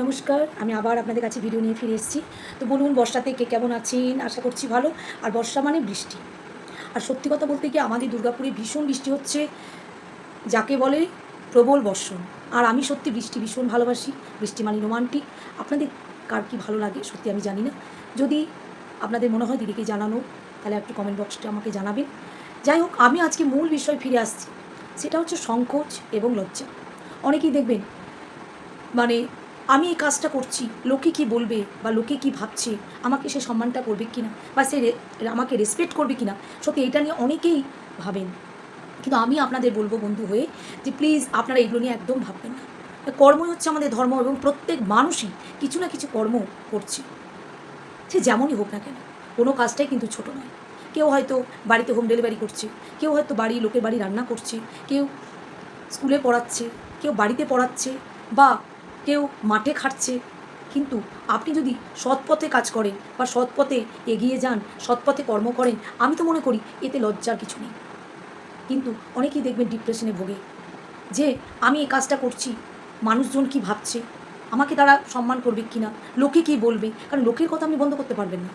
নমস্কার, আমি আবার আপনাদের কাছে ভিডিও নিয়ে ফিরে এসেছি। তো বলুন, বর্ষাতে কে কেমন আছেন? আশা করছি ভালো। আর বর্ষা মানে বৃষ্টি। আর সত্যি কথা বলতে কি, আমাদের দুর্গাপুরে ভীষণ বৃষ্টি হচ্ছে, যাকে বলে প্রবল বর্ষণ। আর আমি সত্যি বৃষ্টি ভীষণ ভালোবাসি। বৃষ্টি মানে রোমান্টিক। আপনাদের কার কী ভালো লাগে সত্যি আমি জানি না। যদি আপনাদের মনে হয় দিদিকে জানানো, তাহলে একটু কমেন্ট বক্সটা আমাকে জানাবেন। যাই হোক, আমি আজকে মূল বিষয় ফিরে আসছি। সেটা হচ্ছে সংকোচ এবং লজ্জা। অনেকেই দেখবেন মানে আমি এই কাজটা করছি, লোকে কী বলবে বা লোকে কী ভাবছে, আমাকে সে সম্মানটা করবে কি না, বা সে আমাকে রেসপেক্ট করবে কি না, সত্যি এটা নিয়ে অনেকেই ভাবেন। কিন্তু আমি আপনাদের বলবো বন্ধু হয়ে, যে প্লিজ আপনারা এগুলো নিয়ে একদম ভাববেন না। কর্মই হচ্ছে আমাদের ধর্ম, এবং প্রত্যেক মানুষই কিছু না কিছু কর্ম করছে, সে যেমনই হোক না কেন। কোনো কাজটাই কিন্তু ছোট নয়। কেউ হয়তো বাড়িতে হোম ডেলিভারি করছে, কেউ হয়তো লোকের বাড়ি রান্না করছে, কেউ স্কুলে পড়াচ্ছে, কেউ বাড়িতে পড়াচ্ছে, বা কেউ মাঠে খাটছে। কিন্তু আপনি যদি সৎ পথে কাজ করেন বা সৎ পথে এগিয়ে যান, সৎ পথে কর্ম করেন, আমি তো মনে করি এতে লজ্জার কিছু নেই। কিন্তু অনেকেই দেখবেন ডিপ্রেশনে ভোগে, যে আমি এই কাজটা করছি, মানুষজন কি ভাবছে, আমাকে তারা সম্মান করবে কি না, লোকে কী বলবে। কারণ লোকের কথা আপনি বন্ধ করতে পারবেন না।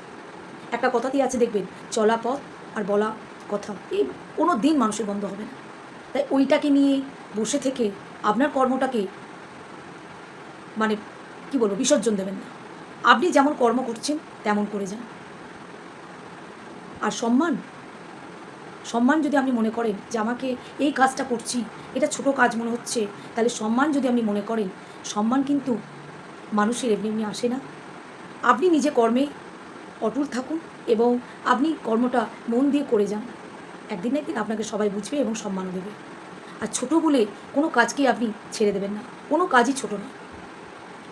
একটা কথাতেই আছে দেখবেন, চলা পথ আর বলা কথা, এই কোনো দিন মানুষের বন্ধ হবে না। তাই ওইটাকে নিয়ে বসে থেকে আপনার কর্মটাকে মানে কী বলবো, বিসর্জন দেবেন না। আপনি যেমন কর্ম করছেন তেমন করে যান। আর সম্মান, সম্মান যদি আপনি মনে করেন যে আমাকে এই কাজটা করছি, এটা ছোট কাজ মনে হচ্ছে, তাহলে সম্মান যদি আপনি মনে করেন, সম্মান কিন্তু মানুষের এমনি এমনি আসে না। আপনি নিজে কর্মে অটুট থাকুন, এবং আপনি কর্মটা মন দিয়ে করে যান। একদিন না একদিন আপনাকে সবাই বুঝবে এবং সম্মানও দেবে। আর ছোটো বলে কোনো কাজকেই আপনি ছেড়ে দেবেন না। কোনো কাজই ছোটো নয়।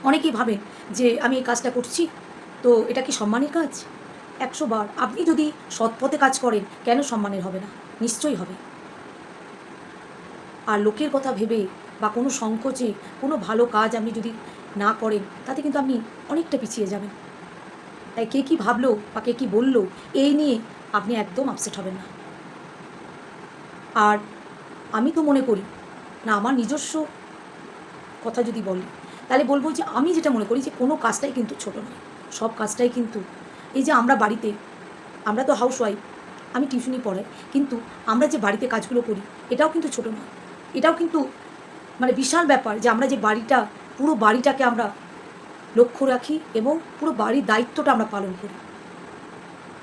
অনেকেই ভাবেন যে আমি এই কাজটা করছি, তো এটা কি সম্মানের কাজ? ১০০ বার আপনি যদি সৎ পথে কাজ করেন, কেন সম্মানের হবে না? নিশ্চয়ই হবে। আর লোকের কথা ভেবে বা কোনো সংকোচে কোনো ভালো কাজ আপনি যদি না করেন, তাতে কিন্তু আপনি অনেকটা পিছিয়ে যাবেন। তাই কে কী ভাবলো বা কে কী বললো, এই নিয়ে আপনি একদম আপসেট হবেন না। আর আমি তো মনে করি, না, আমার নিজস্ব কথা যদি বলি, তাহলে বলব যে আমি যেটা মনে করি, যে কোনো কাজটাই কিন্তু ছোট নয়। সব কাজটাই কিন্তু, এই যে আমরা বাড়িতে, আমরা তো হাউসওয়াইফ, আমি টিউশনি পড়াই, কিন্তু আমরা যে বাড়িতে কাজগুলো করি, এটাও কিন্তু ছোট নয়। এটাও কিন্তু মানে বিশাল ব্যাপার, যে আমরা যে বাড়িটা, পুরো বাড়িটাকে আমরা লক্ষ্য রাখি এবং পুরো বাড়ির দায়িত্বটা আমরা পালন করি।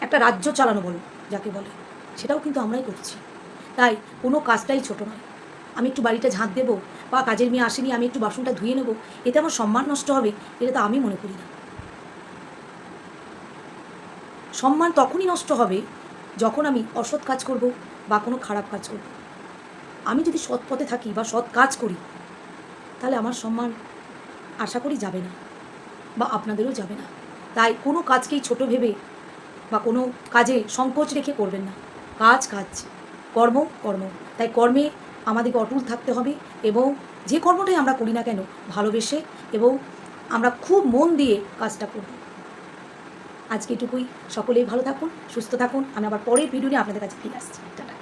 একটা রাজ্য চালানো বলো যাকে বলে, সেটাও কিন্তু আমরাই করছি। তাই কোনো কাজটাই ছোট নয়। আমি একটু বাড়িটা ঝাঁট দেবো, বা কাজের মেয়ে আসেনি আমি একটু বাসনটা ধুয়ে নেবো, এতে আমার সম্মান নষ্ট হবে, এটা তো আমি মনে করি না। সম্মান তখনই নষ্ট হবে যখন আমি অসৎ কাজ করব বা কোনো খারাপ কাজ করব। আমি যদি সৎ পথে থাকি বা সৎ কাজ করি, তাহলে আমার সম্মান আশা করি যাবে না, বা আপনাদেরও যাবে না। তাই কোনো কাজকেই ছোট ভেবে বা কোনো কাজে সংকোচ রেখে করবেন না। কাজ কাজ, কর্ম কর্ম। তাই কর্মে আমাদেরকে অটুট থাকতে হবে, এবং যে কর্মটাই আমরা করি না কেন, ভালোবেসে, এবং আমরা খুব মন দিয়ে কাজটা করব। আজকে এটুকুই। সকলেই ভালো থাকুন, সুস্থ থাকুন। আমি আবার পরের ভিডিও নিয়ে আপনাদের কাছে ফিরে আসছি। টাটা।